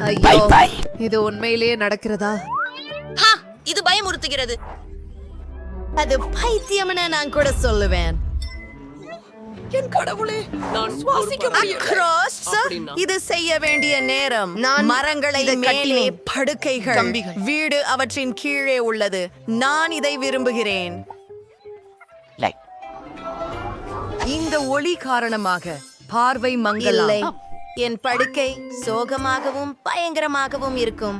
ஐயோ, இது உண்மையிலேயே நடக்கிறதா? இது பயமுறுத்துகிறது. அது பைத்தியம்னு நான் கூட சொல்லுவேன். என் கடவுளே, நான் சுவாசிக்க அக்ரோஷ், இது செய்ய வேண்டிய நேரம். மரங்களை மேலே, படுக்கைகள், வீடு அவற்றின் கீழே உள்ளது. நான் இதை விரும்புகிறேன். இந்த ஒளி காரணமாக பார்வை மங்கலை. என் படுக்கை சோகமாகவும் பயங்கரமாகவும் இருக்கும்.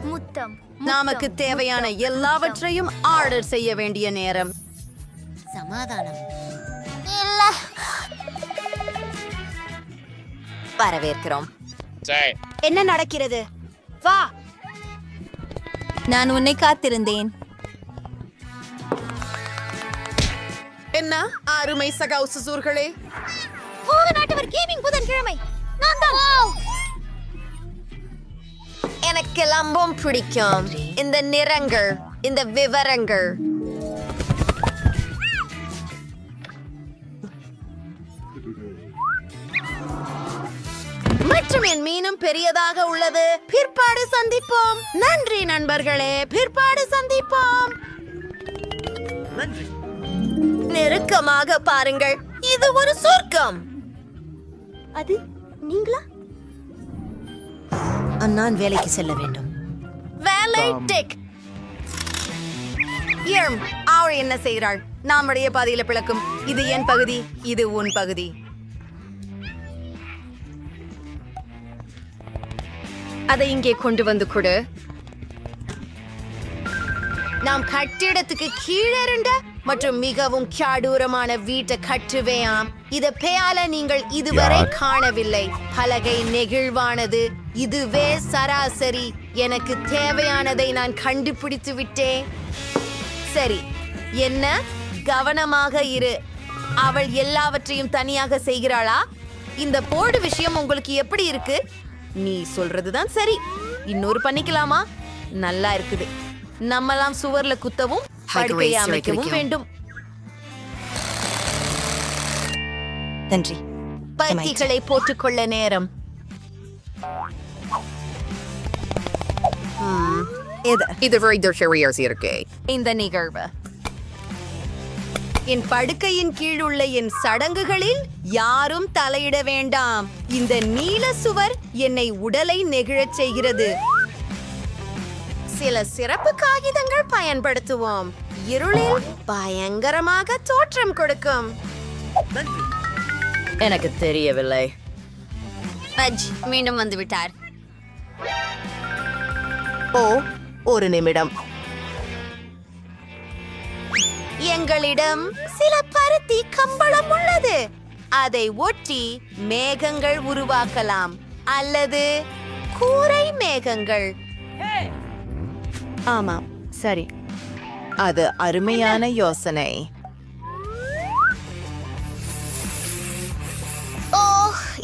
முத்தம். நமக்கு தேவையான எல்லாவற்றையும் ஆர்டர் செய்ய வேண்டிய நேரம். சமாதானம். இல்ல. வரவேற்கிறோம். என்ன நடக்கிறது? வா. நான் உன்னை காத்திருந்தேன். என்ன அருமை சகா சுசூர்களே. நாட்டவர் கேமிங் புதன்கிழமை. நான் தான். எனக்கு லம்பம் பிடிக்கும். இந்த நிறங்கள், இந்த விவரங்கள். மற்றும் என் மீனும் பெரியதாக உள்ளது. பிற்பாடு சந்திப்போம். நன்றி நண்பர்களே, பிற்பாடு சந்திப்போம். நெருக்கமாக பாருங்கள், இது ஒரு சொர்க்கம். அது நீங்களா? நான் வேலைக்கு செல்ல வேண்டும். வேலை டெக். அவர் என்ன செய்கிறாள்? நம்முடைய பாதையில பிளக்கும். இது என் பகுதி, இது உன் பகுதி. அதை இங்கே கொண்டு வந்து கொடு. நாம் கட்டிடத்துக்கு கீழே மற்றும் மிகவும் சாடூரமான வீட்டை கட்டுவேயாம். இத பேயால நீங்கள் இதுவரை காணவில்லை. பலகை நெகிழ்வானது. இதுவே சராசரி. எனக்கு தேவையானதை நான் கண்டுபிடித்து விட்டேன். சரி, என்ன? கவனமாக இரு. அவள் எல்லாவற்றையும் தனியாக செய்கிறாளா? இந்த போர்டு விஷயம் உங்களுக்கு எப்படி இருக்கு? நீ சொல்றதுதான் சரி. இன்னொரு பண்ணிக்கலாமா? நல்லா இருக்குது. நம்மலாம் சுவர்ல குத்தவும் படுக்கையை அமைக்கவும் வேண்டும். நன்றி. பத்திகளை போட்டுக்கொள்ள நேரம். இது இருக்கு. இந்த நிகழ்வு என் படுக்கையின் கீழ் உள்ள என் சடங்குகளில் யாரும் தலையிட வேண்டாம். இந்த நீல சுவர் என்னை உடலை நெகிழச் செய்கிறது. சில சிறப்பு காகிதங்கள் பயன்படுத்துவோம். இருளில் பயங்கரமாக தோற்றம் கொடுக்கும். எனக்கு தெரியவில்லை. மீண்டும் வந்து விட்டார். ஓ, ஒரு நிமிடம். எங்களிடம் சில பருத்தி கம்பளம் உள்ளது. அதை ஒட்டி மேகங்கள் உருவாக்கலாம் அல்லது கூரை மேகங்கள். ஆமாம், சரி. அது அருமையான யோசனை. ஓ,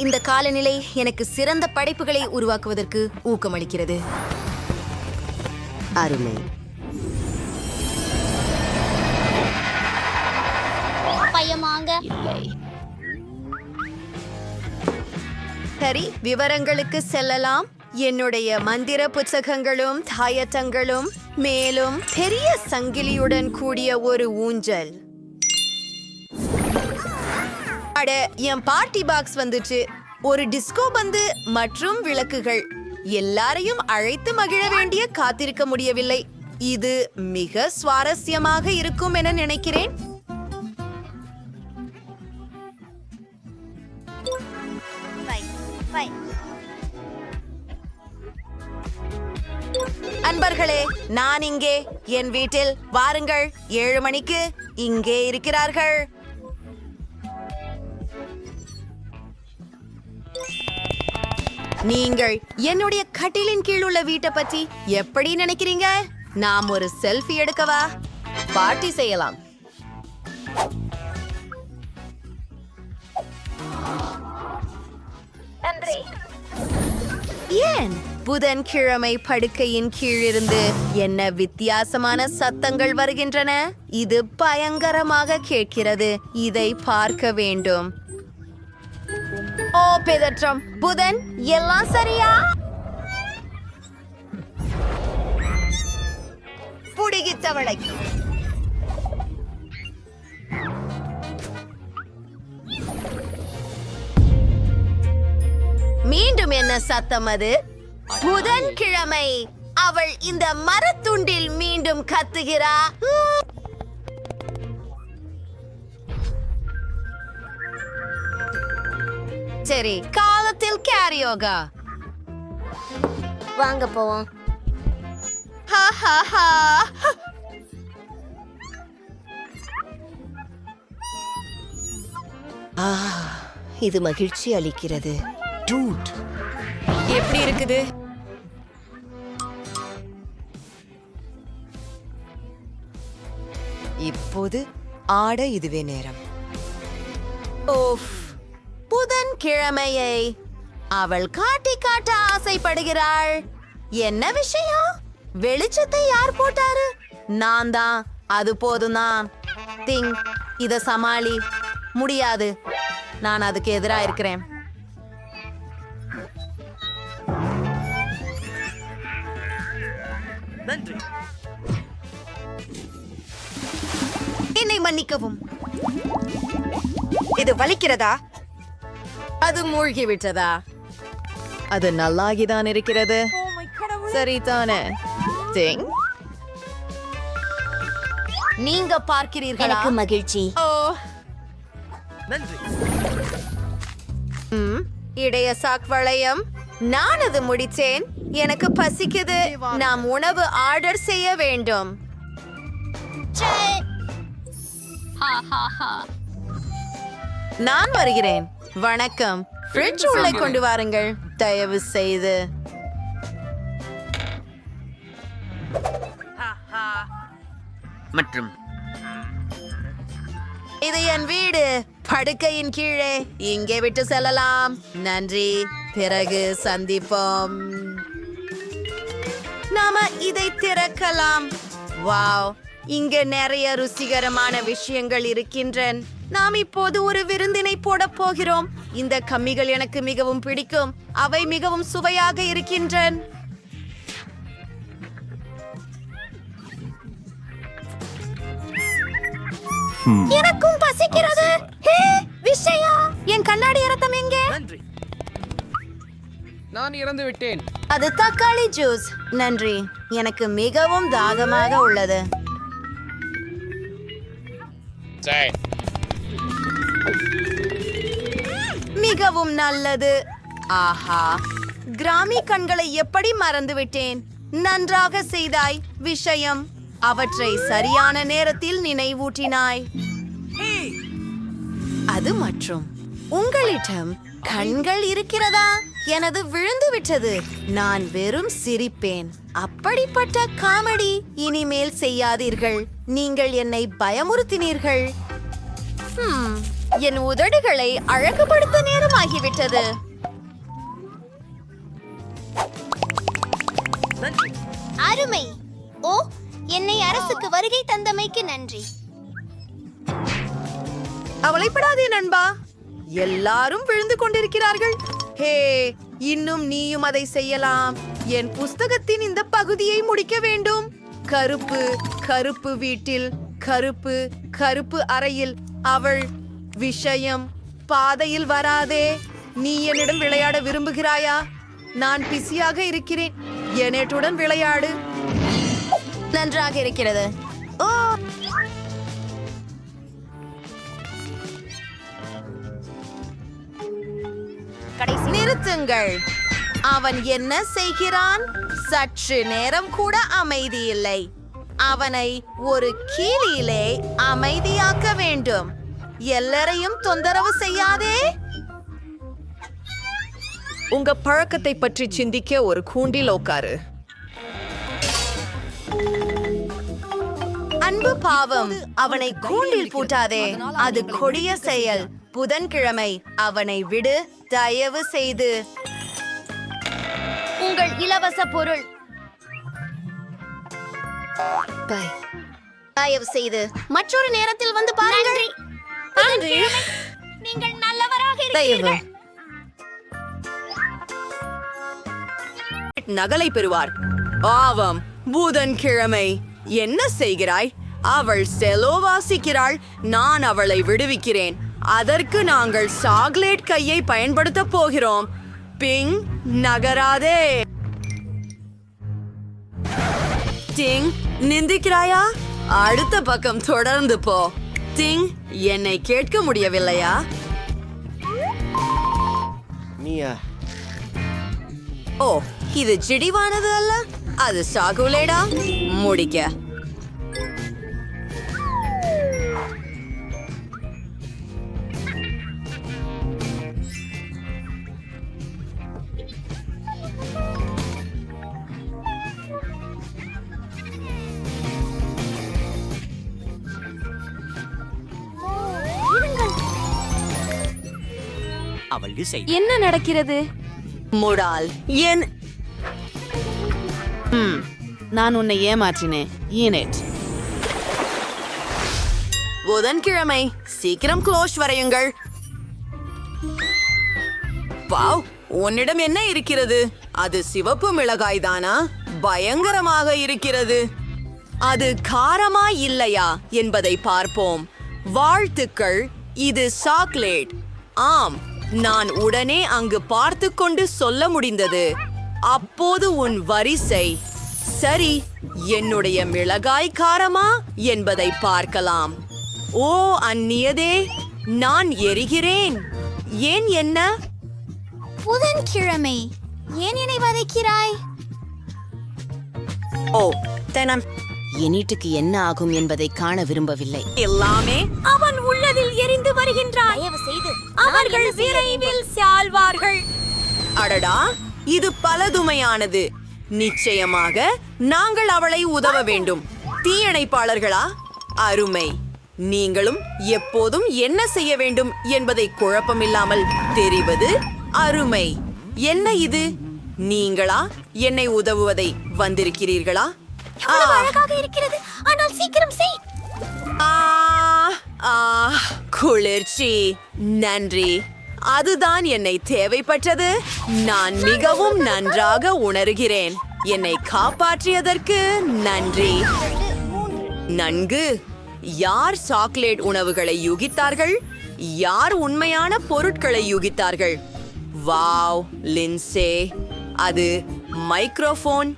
இந்த காலநிலை எனக்கு சிறந்த படைப்புகளை உருவாக்குவதற்கு ஊக்கமளிக்கிறது. அருமை. பயமாங்க. சரி, விவரங்களுக்கு செல்லலாம். என்னுடைய மந்திர புத்தகங்களும் தாயத்தங்களும், மேலும் பெரிய சங்கிலியுடன் கூடிய ஒரு ஊஞ்சல். அட, என் பார்ட்டி பாக்ஸ் வந்துச்சு. ஒரு டிஸ்கோ பந்து மற்றும் விளக்குகள். எல்லாரையும் அழைத்து மகிழ வேண்டிய காத்திருக்க முடியவில்லை. இது மிக சுவாரஸ்யமாக இருக்கும் என நினைக்கிறேன். அன்பர்களே, நான் இங்கே என் வீட்டில். வாருங்கள், 7 மணிக்கு இங்கே இருக்கிறார்கள். நீங்கள் என்னுடைய கட்டிலின் கீழ் உள்ள வீட்டை பற்றி எப்படி நினைக்கிறீங்க? நாம் ஒரு செல்ஃபி எடுக்கவா? பார்ட்டி செய்யலாம். ஏன் புதன்கிழமை படுக்கையின் கீழிருந்து என்ன வித்தியாசமான சத்தங்கள் வருகின்றன? இது பயங்கரமாக கேட்கிறது. இதை பார்க்க வேண்டும். ஓ பெதற்றம் புதன் எல்லாம் சரியா? புடிகித்தவளை. மீண்டும் என்ன சத்தம் அது? புதன்கிழமை அவள் இந்த மரத்துண்டில் மீண்டும் கத்துகிறா. சரி, காலத்தில் கேரியோகா. வாங்க போவோம். இது மகிழ்ச்சி அளிக்கிறது. எப்படி இருக்குது? இப்போது ஆட இதுவே நேரம். ஓஃப், புதன்கிழமையை அவள் காட்டி காட்ட ஆசைப்படுகிறாள். என்ன விஷயம்? வெளிச்சத்தை யார் போட்டாரு? நான் தான். அது போதும்தான். திங், இத சமாளி. முடியாது, நான் அதுக்கு எதிரா இருக்கிறேன். என்னை மன்னிக்கவும். இது வலிக்கிறதா? அது மூழ்கி விட்டதா? அது நல்லாகிதான் இருக்கிறது. சரிதானே? நீங்க பார்க்கிறீர்களா? எனக்கு மகிழ்ச்சி. ஓ, இடைய சாக் வளையம். நான் அது முடிச்சேன். எனக்கு பசிக்குது. நாம் உணவு ஆர்டர் செய்ய வேண்டும். நான் வருகிறேன். வணக்கம். ஃப்ரிட்ஜ் உள்ளே கொண்டு வாருங்கள் தயவு செய்து. மற்றும் இது என் வீடு. படுக்கையின் கீழே இங்கே விட்டு செல்லலாம். நன்றி, பிறகு சந்திப்போம். நாம இதை திறக்கலாம். வாவ், இங்க நிறைய ருசிகரமான விஷயங்கள் இருக்கின்றன. நாம் இப்போது ஒரு விருந்தினை போட போகிறோம். இந்த கம்மிகள் எனக்கு மிகவும் பிடிக்கும். அவை மிகவும் சுவையாக இருக்கின்றன. எனக்கும் பசிக்கிறது. ஹே, விஷயா, என் கண்ணாடி இரத்தம் எங்கே? நன்றி, நான் இறந்து விட்டேன். அது தக்காளி ஜூஸ். நன்றி, எனக்கு மிகவும் தாகமாக உள்ளது. மிகவும் நல்லது. ஆஹா, கிராமி கண்களை எப்படி மறந்துவிட்டேன். நன்றாக செய்தாய் விஷயம். அவற்றை சரியான நேரத்தில் நினைவூட்டினாய். அது மற்றும் உங்களிடம் கண்கள் இருக்கிறதா? எனது விழுந்து விட்டது. நான் வெறும் சிரிப்பேன். அப்படிப்பட்ட காமெடி இனிமேல் செய்யாதீர்கள். நீங்கள் என்னை பயமுறுத்தினீர்கள். என் உதடுகளை அழகுபடுத்த நேரமாகிவிட்டது. அருமை. ஓ, என்னை அரசுக்கு வருகை தந்தமைக்கு நன்றி. கவலைப்படாதே நண்பா, எல்லாரும் விழுந்து கொண்டிருக்கிறார்கள். ஹே, இன்னும் நீயும் அதை செய்யலாம். என் புஸ்தகத்தின் இந்த பகுதியை முடிக்க வேண்டும். கருப்பு கருப்பு வீட்டில், கருப்பு கருப்பு அறையில். அவள் விஷயம். பாதையில் வராதே. நீ என்னிடம் விளையாட விரும்புகிறாயா? நான் பிஸியாக இருக்கிறேன். என்னுடன் விளையாடு. நன்றாக இருக்கிறது. ஓ, நிறுத்துங்கள். அவன் என்ன செய்கிறான்? சற்று நேரம் கூட அமைதி இல்லை. அவனை ஒரு கீழிலே அமைதியாக்க வேண்டும். எல்லாரையும் தொந்தரவு செய்யாதே. உங்க பழக்கத்தை பற்றி சிந்திக்க ஒரு கூண்டில் உட்காரு. அன்பு பாவம், அவனை கூண்டில் பூட்டாதே. அது கொடிய செயல். புதன்கிழமை அவனை விடு தயவு செய்து. உங்கள் இலவச பொருள். தயவு செய்து மற்றொரு நேரத்தில் வந்து பாருங்கள். நன்றி. நீங்கள் நல்லவராக தயவு இருக்கிறீர்கள். நகலை பெறுவார். ஆவம், புதன்கிழமை. என்ன செய்கிறாய்? அவள் செலோ வாசிக்கிறாள். நான் அவளை விடுவிக்கிறேன். அதற்கு நாங்கள் சாக்லேட் கையை பயன்படுத்த போகிறோம். பிங், நகராதே. டிங், நிந்திக்கிறாயா? அடுத்த பக்கம் தொடர்ந்து போ. டிங், என்னை கேட்க முடியவில்லையா? ஓ, இது ஜிடிவானது அல்ல, அது சாகுலேடா. முடிக்க. என்ன நடக்கிறது? முடால் என் நான் உன்னை ஏமாற்றினேன். ஈனெட், புதன்கிழமை. சீக்கிரம் க்ளோஸ் வரையுங்கள். வாவ், உன்னிடம் என்ன இருக்கிறது? அது சிவப்பு மிளகாய் தானா? பயங்கரமாக இருக்கிறது. அது காரமா இல்லையா என்பதை பார்ப்போம். வாழ்த்துக்கள், இது சாக்லேட். ஆம், நான் உடனே அங்கு பார்த்து கொண்டு சொல்ல முடிந்தது. அப்போது உன் வரிசை. சரி, என்னுடைய மிளகாய் காரமா என்பதை பார்க்கலாம். ஓ அந்நியதே, நான் எரிகிறேன். ஏன்? என்ன? புதன்கிழமை. ஏன் என்னை வதைக்கிறாய்? ஓ, தெனம் எனிட்டுக்கு என்ன ஆகும் என்பதை காண விரும்பவில்லை. எல்லாமே அவன் உள்ளதில் எரிந்து வருகின்றான். தயவு செய்து அவர்கள் விரைவில் சால்வார்கள். அடடா, இது பலதுமையானது. நிச்சயமாக நாங்கள் அவளை உதவ வேண்டும். தீயணைப்பாளர்களா? அருமை. நீங்களும் எப்போதும் என்ன செய்ய வேண்டும் என்பதை குழப்பமில்லாமல் தெரிவது அருமை. என்ன இது? நீங்களா என்னை உதவுவதை வந்திருக்கிறீர்களா? அழகாக இருக்கிறது, ஆனால் சீக்கிரம் செய். குளிர்ச்சி. நன்றி, அதுதான் என்னை தேவைப்பட்டது. நான் மிகவும் நன்றாக உணர்கிறேன். என்னை காப்பாற்றியதற்கு நன்றி. நன்கு. யார் சாக்லேட் உணவுகளை யூகித்தார்கள்? யார் உண்மையான பொருட்களை யூகித்தார்கள்? வாவ், லின்சே, அது மைக்ரோஃபோன்.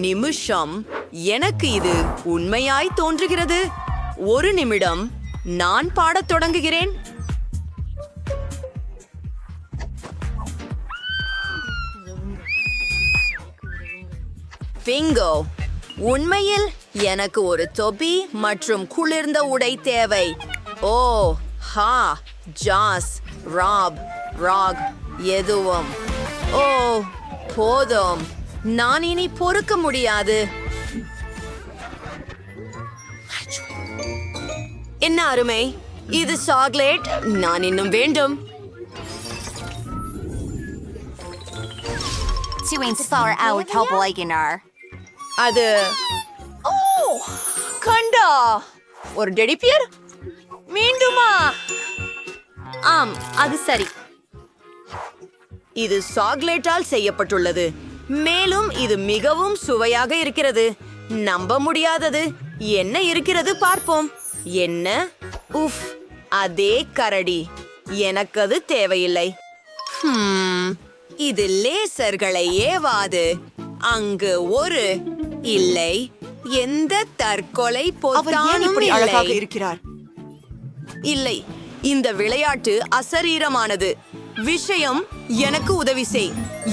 நிமிஷம், எனக்கு இது உண்மையாய் தோன்றுகிறது. ஒரு நிமிடம், நான் பாடத் தொடங்குகிறேன். பிங்கோ, உண்மையில் எனக்கு ஒரு தொப்பி மற்றும் குளிர்ந்த உடை தேவை. ஓ, ஹா, ஜாஸ், ராப், ராக், எதுவும். ஓ, போதும். நான் இனி பொறுக்க முடியாது. என்ன அருமை, இது சாக்லேட். நான் இன்னும் வேண்டும். அது ஓ, கண்டா ஒரு டெடிபியர். மீண்டுமா? ஆம், அது சரி. இது சாக்லேட்டால் செய்யப்பட்டுள்ளது. மேலும் இது மிகவும் சுவையாக இருக்கிறது. நம்ப முடியாதது. என்ன இருக்கிறது பார்ப்போம். என்ன? உஃப், அதே கரடி. எனக்கு அது தேவையில்லை. இது லேசர்களை ஏவாது. அங்கு ஒரு இல்லை. எந்த தற்கொலை பொத்தானும் அழகாக இருக்கிறார். இல்லை, இந்த விளையாட்டு அசரீரமானது. விஷயம், எனக்கு உதவி செய்.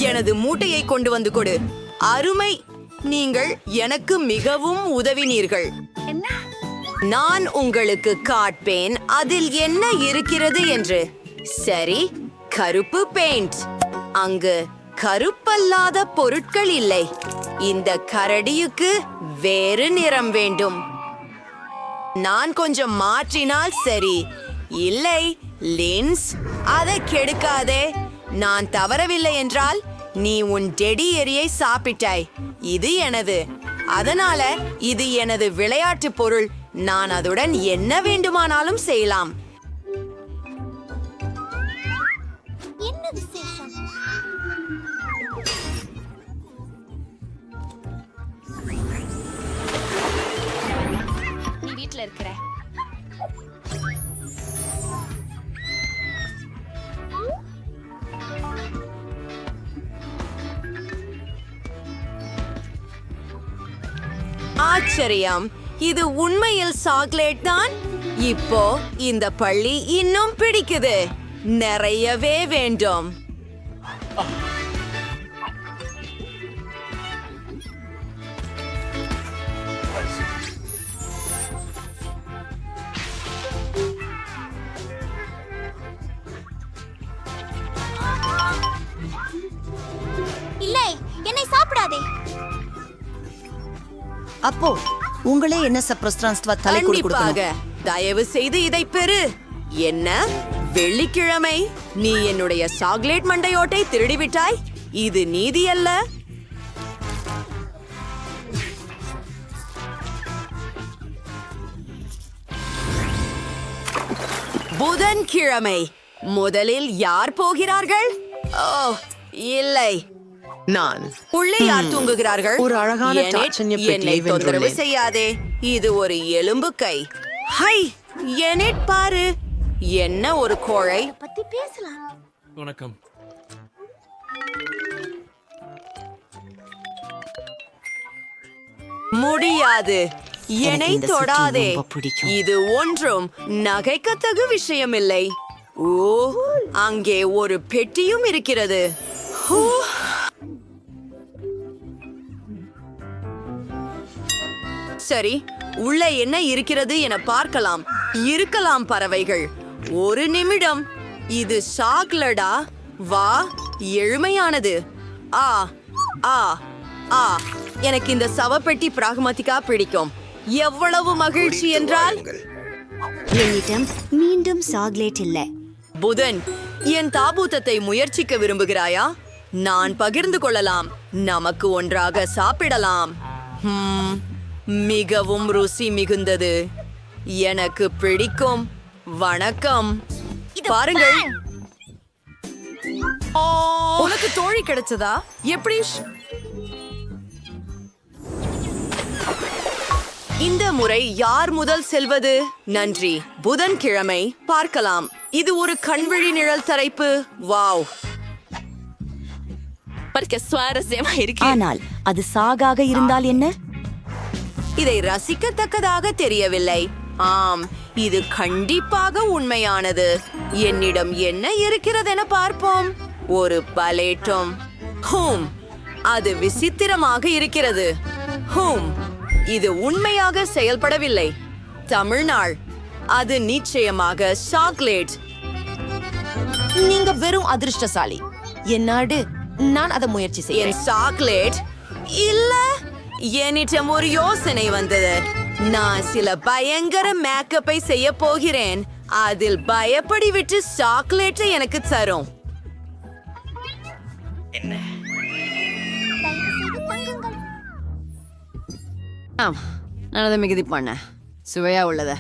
எனது மூட்டையை கொண்டு வந்து கொடு. அருமை, நீங்கள் எனக்கு மிகவும் உதவினீர்கள். நான் உங்களுக்கு காட்பேன் அதில் என்ன இருக்கிறது என்று. சரி, கருப்பு பெயிண்ட். அங்கு கருப்பல்லாத பொருட்கள் இல்லை. இந்த கரடியுக்கு வேறு நிறம் வேண்டும். நான் கொஞ்சம் மாற்றினால் சரி. இல்லை, லின்ஸ், அதை கெடுக்காதே. நான் தவறவில்லை என்றால் நீ உன் டெடி எரியை சாப்பிட்டாய். இது எனது. அதனால இது எனது விளையாட்டு பொருள். நான் அதுடன் என்ன வேண்டுமானாலும் செய்யலாம். என்ன விசேஷம்? ஆச்சரியம், இது உண்மையில் சாக்லேட் தான். இப்போ இந்த பள்ளி இன்னும் பிடிக்குது. நிறையவே வேண்டும். இல்லை, என்னை சாப்பிடாதே. அப்போ உங்களே என்ன சப்ரஸ்திரான்ஸ்துவ தலை கொடுக்கணும். கண்டிப்பாக. தயவு செய்து இதை பெறு. என்ன, வெள்ளிக்கிழமை நீ என்னுடைய சாக்லேட் மண்டையோட்டை திருடிவிட்டாய்? இது நீதி அல்ல. புதன்கிழமை முதலில் யார் போகிறார்கள்? ஓ இல்லை, நான் உள்ளே யார் தூங்குகிறார்கள்? ஒரு அழகான என்னை- தாட்சண்ய பெட்டியை என்னை தொந்தரவு வென்றுள்ளேன். செய்யாதே. இது ஒரு எலும்பு கை. ஹை, என்னைட் பாரு. என்ன ஒரு கோழை. பத்தி பேசலாம். வணக்கம். முடியாது. என்னை இந்த சுத்தி தொடாதே. ரொம்ப பிடிக்கும். இது ஒன்றும் நகைக்கத்தகு விஷயமில்லை. ஓ, அங்கே ஒரு பெட்டியும் இருக்கிறது. ஹூ. சரி, உள்ள என்ன இருக்கிறது என பார்க்கலாம். இருக்கலாம் பறவைகள். ஒரு நிமிடம். இது சாக்லடா? வா, எளிமையானது. ஆ ஆ ஆ எனக்கு இந்த சவப்பெட்டி பிராக்மதிகா பிடிக்கும். எவ்வளவு மகிழ்ச்சி என்றால், என்னிடம் மீண்டும் சாக்லேட் இல்லை. புதன், என் தாபூத்தத்தை முயற்சிக்க விரும்புகிறாயா? நான் பகிர்ந்து கொள்ளலாம். நமக்கு ஒன்றாக சாப்பிடலாம். மிகவும் ருசி மிகுந்தது. எனக்கு பிடிக்கும். வணக்கம். பாருங்கள். உனக்கு தோழி கிடைச்சதா? எப்படி? இந்த முறை யார் முதல் செல்வது? நன்றி. புதன்கிழமை பார்க்கலாம். இது ஒரு கண்விழி நிழல் தரைப்பு. வாவ். சுவாரஸ்யமா இருக்கு. ஆனால் அது சாகாக இருந்தால் என்ன? இதை ரசிக்கத்தக்கதாக தெரியவில்லை. ஆம், இது கண்டிப்பாக உண்மையானது. என்னிடம் என்ன இருக்கிறதென பார்ப்போம். ஒரு பலேட்டும். ஹூம், அது விசித்திரமாக இருக்கிறது. ஹூம், இது உண்மையாக செயல்படவில்லை. தமிழ்நாள், அது நிச்சயமாக சாக்லேட். நீங்க வெறும் அதிர்ஷ்டசாலி. என் நாடு, நான் அதை முயற்சி செய்ய. என் சாக்லேட் இல்ல. என்னிடம் ஒரு யோசனை வந்தது. நான் சில பயங்கர மேக்கப்பை செய்ய போகிறேன். அதில் பயப்படி விட்டு சாக்லேட்டை எனக்கு தரும். நான் அதை மிகுதி பண்ணேன். சுவையா உள்ளத